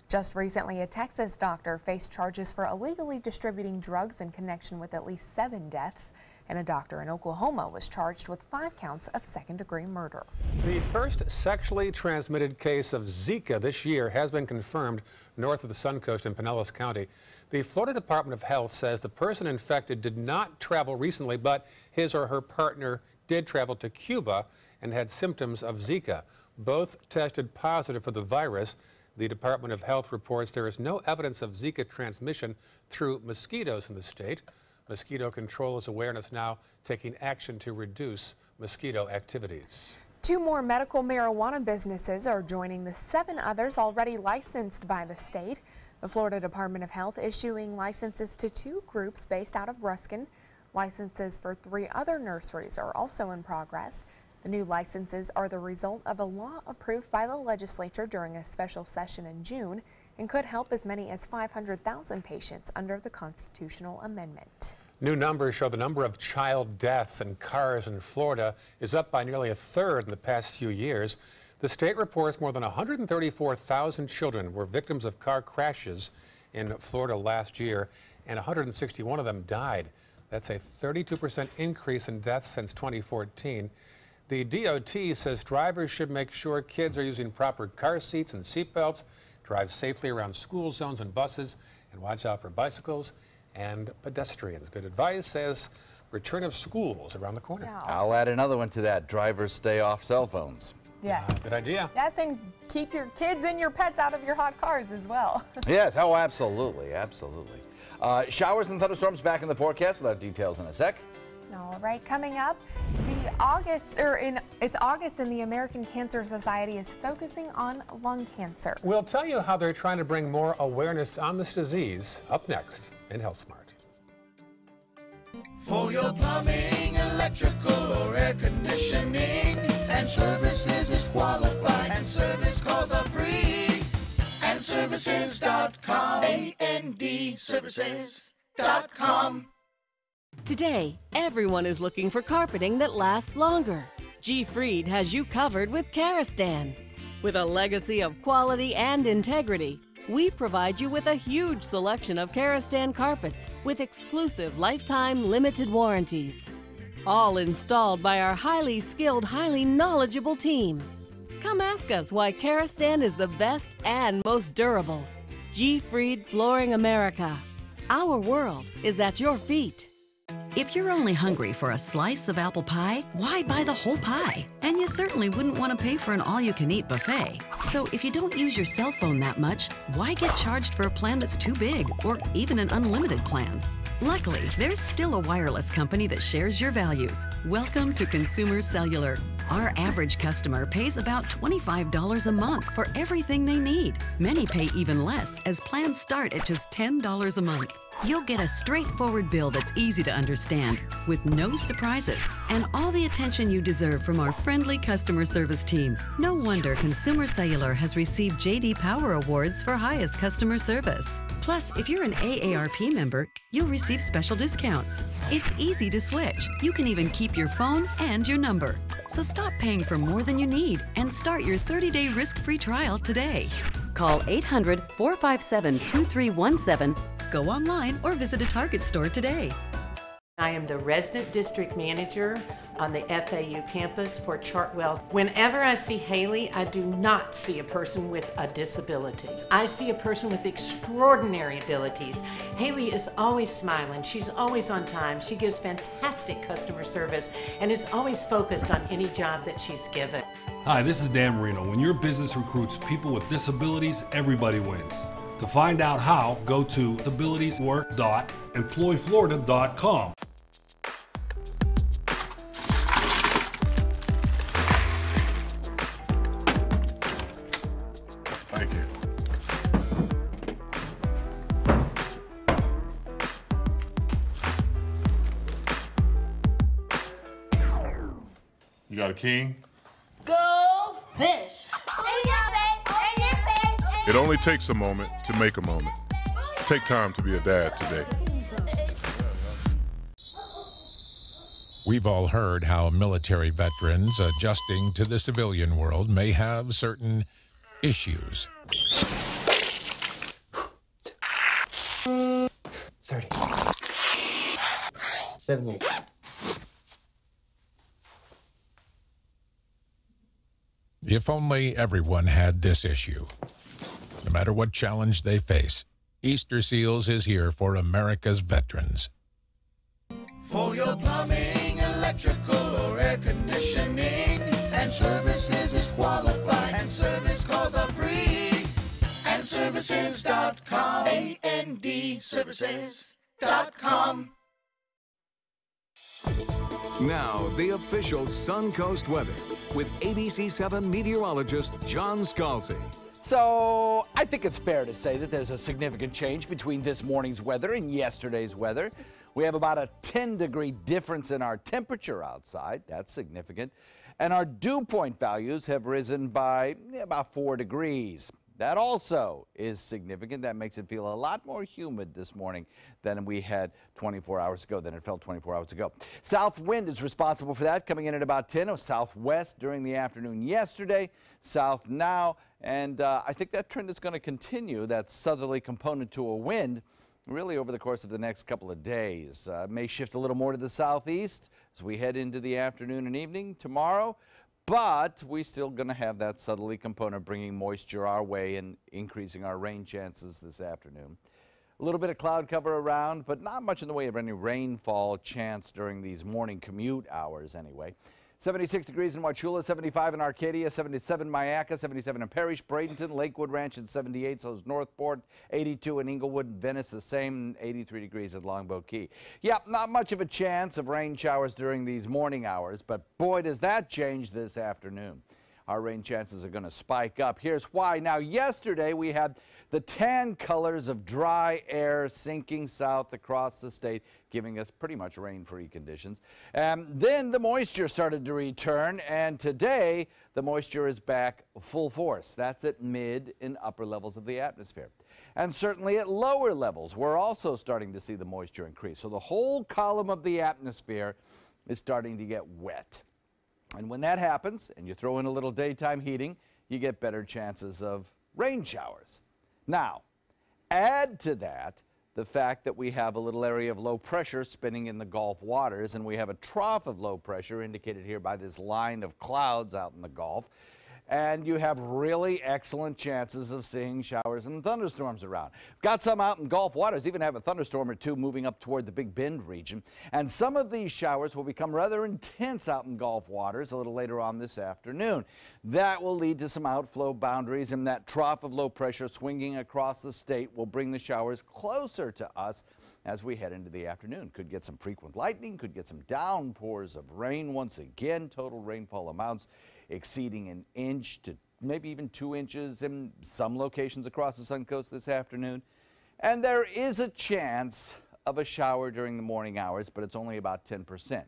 Just recently, a Texas doctor faced charges for illegally distributing drugs in connection with at least 7 deaths, and a doctor in Oklahoma was charged with 5 counts of second-degree murder. The first sexually transmitted case of Zika this year has been confirmed north of the Suncoast in Pinellas County. The Florida Department of Health says the person infected did not travel recently, but his or her partner did travel to Cuba and had symptoms of Zika. Both tested positive for the virus. The Department of Health reports there is no evidence of Zika transmission through mosquitoes in the state. Mosquito Control is Awareness now taking action to reduce mosquito activities. 2 more medical marijuana businesses are joining the 7 others already licensed by the state. The Florida Department of Health issuing licenses to 2 groups based out of Ruskin. Licenses for 3 other nurseries are also in progress. The new licenses are the result of a law approved by the legislature during a special session in June and could help as many as 500,000 patients under the constitutional amendment. New numbers show the number of child deaths in cars in Florida is up by nearly 1/3 in the past few years. The state reports more than 134,000 children were victims of car crashes in Florida last year, and 161 of them died. That's a 32% increase in deaths since 2014. The DOT says drivers should make sure kids are using proper car seats and seat belts, drive safely around school zones and buses, and watch out for bicycles and pedestrians. Good advice as return of schools around the corner. Yeah, I'll add another one to that. Drivers stay off cell phones. Yes. Good idea. Yes, and keep your kids and your pets out of your hot cars as well. Yes, oh, absolutely, absolutely. Showers and thunderstorms back in the forecast. We'll have details in a sec. All right, coming up, it's August and the American Cancer Society is focusing on lung cancer. We'll tell you how they're trying to bring more awareness on this disease up next in Health Smart. For your plumbing, electrical, or air conditioning, and services is qualified, and service calls are free. And services.com, A-N-D, services.com. Today, everyone is looking for carpeting that lasts longer. G. Fried has you covered with Karastan. With a legacy of quality and integrity, we provide you with a huge selection of Karastan carpets with exclusive lifetime limited warranties. All installed by our highly skilled, highly knowledgeable team. Come ask us why Karastan is the best and most durable. G. Fried Flooring America. Our world is at your feet. If you're only hungry for a slice of apple pie, why buy the whole pie? And you certainly wouldn't want to pay for an all-you-can-eat buffet. So if you don't use your cell phone that much, why get charged for a plan that's too big or even an unlimited plan? Luckily, there's still a wireless company that shares your values. Welcome to Consumer Cellular. Our average customer pays about $25 a month for everything they need. Many pay even less, as plans start at just $10 a month. You'll get a straightforward bill that's easy to understand, with no surprises, and all the attention you deserve from our friendly customer service team. No wonder Consumer Cellular has received J.D. Power Awards for highest customer service. Plus, if you're an AARP member, you'll receive special discounts. It's easy to switch. You can even keep your phone and your number. So stop paying for more than you need and start your 30-day risk-free trial today. Call 800-457-2317, go online, or visit a Target store today. I am the resident district manager on the FAU campus for Chartwell. Whenever I see Haley, I do not see a person with a disability. I see a person with extraordinary abilities. Haley is always smiling. She's always on time. She gives fantastic customer service and is always focused on any job that she's given. Hi, this is Dan Marino. When your business recruits people with disabilities, everybody wins. To find out how, go to disabilitieswork.employflorida.com. Thank you. You got a king? Go fish! It only takes a moment to make a moment. Take time to be a dad today. We've all heard how military veterans adjusting to the civilian world may have certain issues. 30. 78. If only everyone had this issue. No matter what challenge they face, Easter Seals is here for America's veterans. For your plumbing, electrical, or air conditioning, and services is qualified, and service calls are free. And services.com. AND services.com. Now, the official Suncoast weather with ABC7 meteorologist John Scalzi. So I think it's fair to say that there's a significant change between this morning's weather and yesterday's weather. We have about a 10-degree difference in our temperature outside. That's significant. And our dew point values have risen by about 4 degrees. That also is significant. That makes it feel a lot more humid this morning than we had 24 hours ago, than it felt 24 hours ago. South wind is responsible for that, coming in at about 10. Southwest during the afternoon yesterday, south now, and I think that trend is going to continue, that southerly component to a wind, really over the course of the next couple of days. May shift a little more to the southeast as we head into the afternoon and evening tomorrow. But we're still going to have that southerly component bringing moisture our way and increasing our rain chances this afternoon. A little bit of cloud cover around, but not much in the way of any rainfall chance during these morning commute hours anyway. 76 degrees in Wauchula, 75 in Arcadia, 77 Mayaca, 77 in Parrish, Bradenton, Lakewood Ranch at 78, so is Northport, 82 in Inglewood, Venice the same, 83 degrees at Longboat Key. Yeah, not much of a chance of rain showers during these morning hours, but boy does that change this afternoon. Our rain chances are going to spike up. Here's why. Now, yesterday we had the tan colors of dry air sinking south across the state, giving us pretty much rain-free conditions. Then the moisture started to return, and today the moisture is back full force. That's at mid and upper levels of the atmosphere. And certainly at lower levels, we're also starting to see the moisture increase. So the whole column of the atmosphere is starting to get wet. And when that happens, and you throw in a little daytime heating, you get better chances of rain showers. Now, add to that the fact that we have a little area of low pressure spinning in the Gulf waters, and we have a trough of low pressure indicated here by this line of clouds out in the Gulf. And you have really excellent chances of seeing showers and thunderstorms around. Got some out in Gulf waters, even have a thunderstorm or two moving up toward the Big Bend region. And some of these showers will become rather intense out in Gulf waters a little later on this afternoon. That will lead to some outflow boundaries, and that trough of low pressure swinging across the state will bring the showers closer to us as we head into the afternoon. Could get some frequent lightning, could get some downpours of rain once again. Total rainfall amounts exceeding 1 inch to maybe even 2 inches in some locations across the Suncoast this afternoon. And there is a chance of a shower during the morning hours, but it's only about 10%.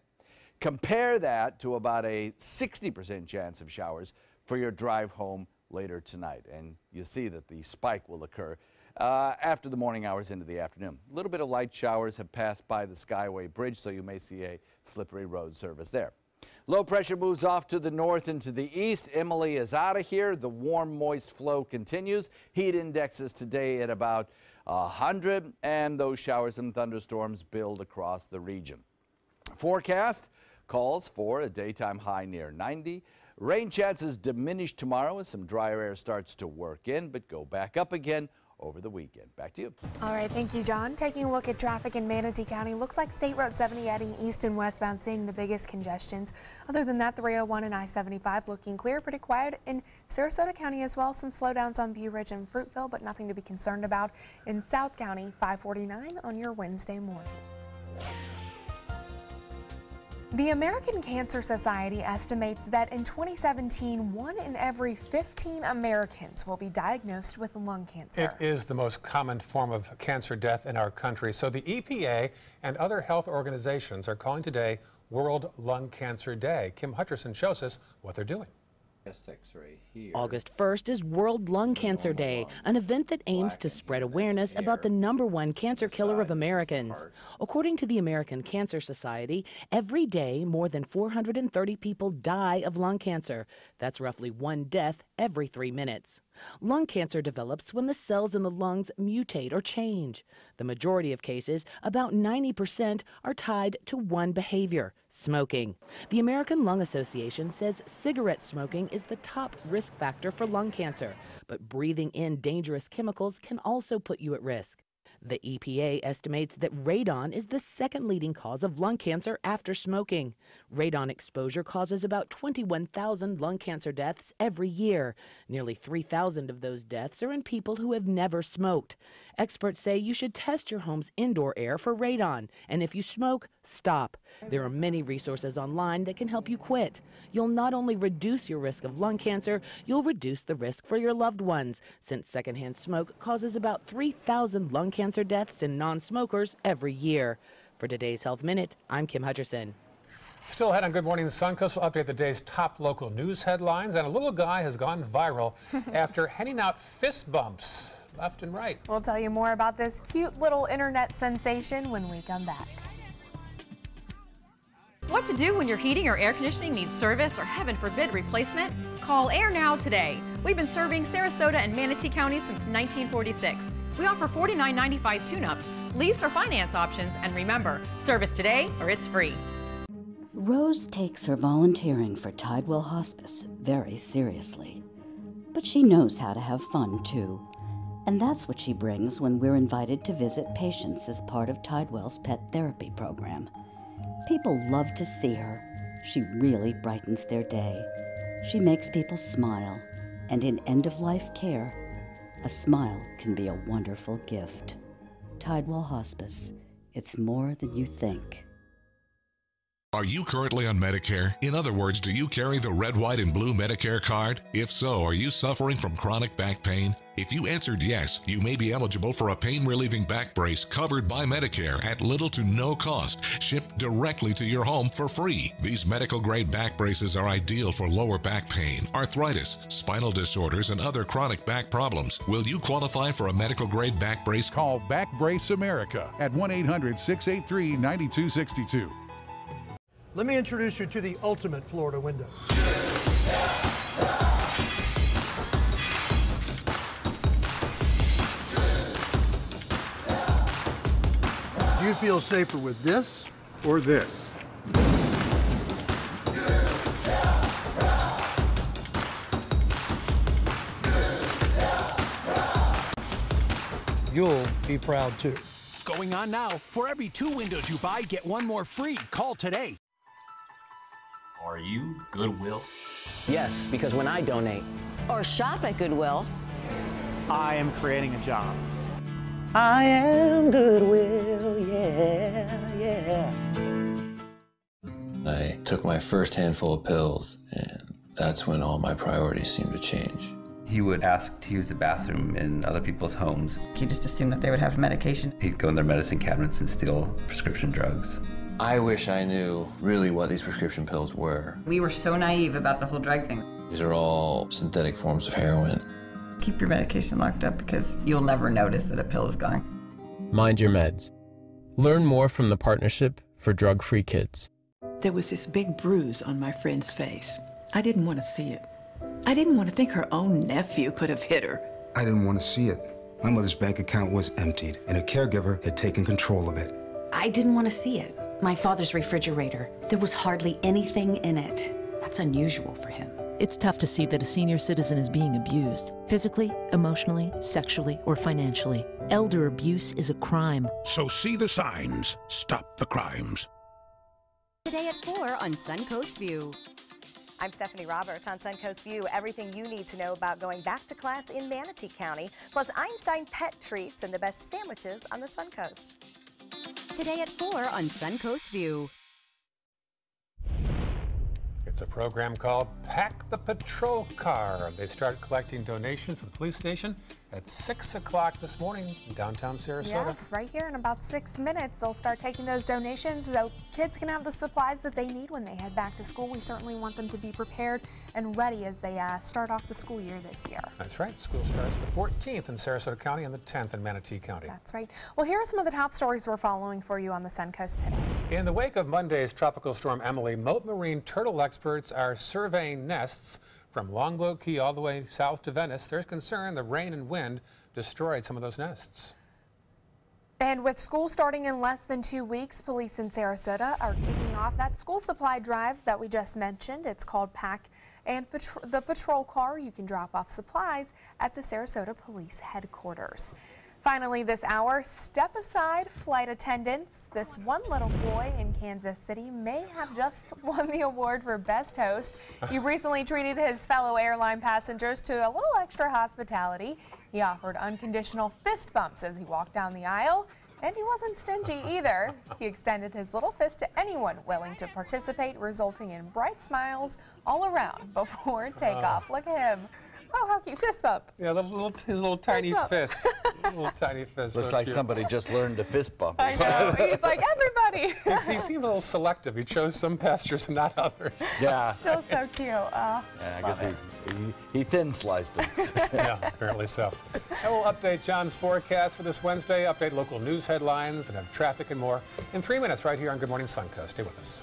Compare that to about a 60% chance of showers for your drive home later tonight. And you see that the spike will occur after the morning hours into the afternoon. A little bit of light showers have passed by the Skyway Bridge, so you may see a slippery road surface there. Low pressure moves off to the north and to the east. Emily is out of here. The warm, moist flow continues. Heat indexes today at about 100, and those showers and thunderstorms build across the region. Forecast calls for a daytime high near 90. Rain chances diminish tomorrow as some drier air starts to work in, but go back up again over the weekend. Back to you. All right, thank you, John. Taking a look at traffic in Manatee County, looks like State Road 70 heading east and westbound seeing the biggest congestions. Other than that, 301 and I-75 looking clear, pretty quiet in Sarasota County as well. Some slowdowns on View Ridge and Fruitville, but nothing to be concerned about in South County. 549 on your Wednesday morning. The American Cancer Society estimates that in 2017, 1 in every 15 Americans will be diagnosed with lung cancer. It is the most common form of cancer death in our country. So the EPA and other health organizations are calling today World Lung Cancer Day. Kim Hutcherson shows us what they're doing. August 1st is World Lung Cancer Day, an event that aims to spread awareness about the #1 cancer killer of Americans. According to the American Cancer Society, every day more than 430 people die of lung cancer. That's roughly 1 death every 3 minutes. Lung cancer develops when the cells in the lungs mutate or change. The majority of cases, about 90%, are tied to one behavior: smoking. The American Lung Association says cigarette smoking is the top risk factor for lung cancer, but breathing in dangerous chemicals can also put you at risk. The EPA estimates that radon is the second leading cause of lung cancer after smoking. Radon exposure causes about 21,000 lung cancer deaths every year. Nearly 3,000 of those deaths are in people who have never smoked. Experts say you should test your home's indoor air for radon, and if you smoke, stop. There are many resources online that can help you quit. You'll not only reduce your risk of lung cancer, you'll reduce the risk for your loved ones, since secondhand smoke causes about 3,000 lung cancer deaths in non-smokers every year. For today's Health Minute, I'm Kim Hutcherson. Still ahead on Good Morning Suncoast, we'll update the day's top local news headlines, and a little guy has gone viral after handing out fist bumps left and right. We'll tell you more about this cute little internet sensation when we come back. What to do when your heating or air conditioning needs service or, heaven forbid, replacement? Call Air Now today. We've been serving Sarasota and Manatee counties since 1946. We offer $49.95 tune-ups, lease or finance options, and remember, service today or it's free. Rose takes her volunteering for Tidewell Hospice very seriously. But she knows how to have fun, too. And that's what she brings when we're invited to visit patients as part of Tidewell's pet therapy program. People love to see her. She really brightens their day. She makes people smile. And in end-of-life care, a smile can be a wonderful gift. Tidewell Hospice. It's more than you think. Are you currently on Medicare? In other words, do you carry the red, white, and blue Medicare card? If so, are you suffering from chronic back pain? If you answered yes, you may be eligible for a pain-relieving back brace covered by Medicare at little to no cost, shipped directly to your home for free. These medical-grade back braces are ideal for lower back pain, arthritis, spinal disorders, and other chronic back problems. Will you qualify for a medical-grade back brace? Call Back Brace America at 1-800-683-9262. Let me introduce you to the ultimate Florida window. Do you feel safer with this or this? You'll be proud too. Going on now. For every 2 windows you buy, get 1 more free. Call today. Are you Goodwill? Yes, because when I donate or shop at Goodwill, I am creating a job. I am Goodwill, yeah. I took my first handful of pills, and that's when all my priorities seemed to change. He would ask to use the bathroom in other people's homes. He just assumed that they would have medication. He'd go in their medicine cabinets and steal prescription drugs. I wish I knew really what these prescription pills were. We were so naive about the whole drug thing. These are all synthetic forms of heroin. Keep your medication locked up because you'll never notice that a pill is gone. Mind your meds. Learn more from the Partnership for Drug-Free Kids. There was this big bruise on my friend's face. I didn't want to see it. I didn't want to think her own nephew could have hit her. I didn't want to see it. My mother's bank account was emptied, and a caregiver had taken control of it. I didn't want to see it. My father's refrigerator, there was hardly anything in it. That's unusual for him. It's tough to see that a senior citizen is being abused, physically, emotionally, sexually, or financially. Elder abuse is a crime. So see the signs, stop the crimes. Today at 4 on Suncoast View. I'm Stephanie Roberts on Suncoast View. Everything you need to know about going back to class in Manatee County, plus Einstein pet treats and the best sandwiches on the Suncoast. Today at 4 on Suncoast View. It's a program called Pack the Patrol Car. They start collecting donations at the police station at 6 o'clock this morning in downtown Sarasota. Yes, right here in about 6 minutes. They'll start taking those donations so kids can have the supplies that they need when they head back to school. We certainly want them to be prepared and ready as they start off the school year this year. That's right. School starts the 14th in Sarasota County and the 10th in Manatee County. That's right. Well, here are some of the top stories we're following for you on the Suncoast today. In the wake of Monday's tropical storm Emily, Mote Marine turtle experts are surveying nests From Longboat Key all the way south to Venice, there's concern the rain and wind destroyed some of those nests. And with school starting in less than 2 weeks, police in Sarasota are kicking off that school supply drive that we just mentioned. It's called Pack and the Patrol Car. You can drop off supplies at the Sarasota Police Headquarters. Finally this hour, step aside flight attendants. This one little boy in Kansas City may have just won the award for Best Host. He recently treated his fellow airline passengers to a little extra hospitality. He offered unconditional fist bumps as he walked down the aisle, and he wasn't stingy either. He extended his little fist to anyone willing to participate, resulting in bright smiles all around before takeoff. Look at him. Oh, how cute. Fist bump. Yeah, his little tiny fist. Little tiny fist. Looks so like cute. somebody just learned to fist bump. I know. He's like, everybody. He seemed a little selective. He chose some passengers and not others. Yeah. Still so cute. Yeah, I guess he thin sliced them. Yeah, apparently so. And we'll update John's forecast for this Wednesday, update local news headlines, and have traffic and more in 3 minutes right here on Good Morning Suncoast. Stay with us.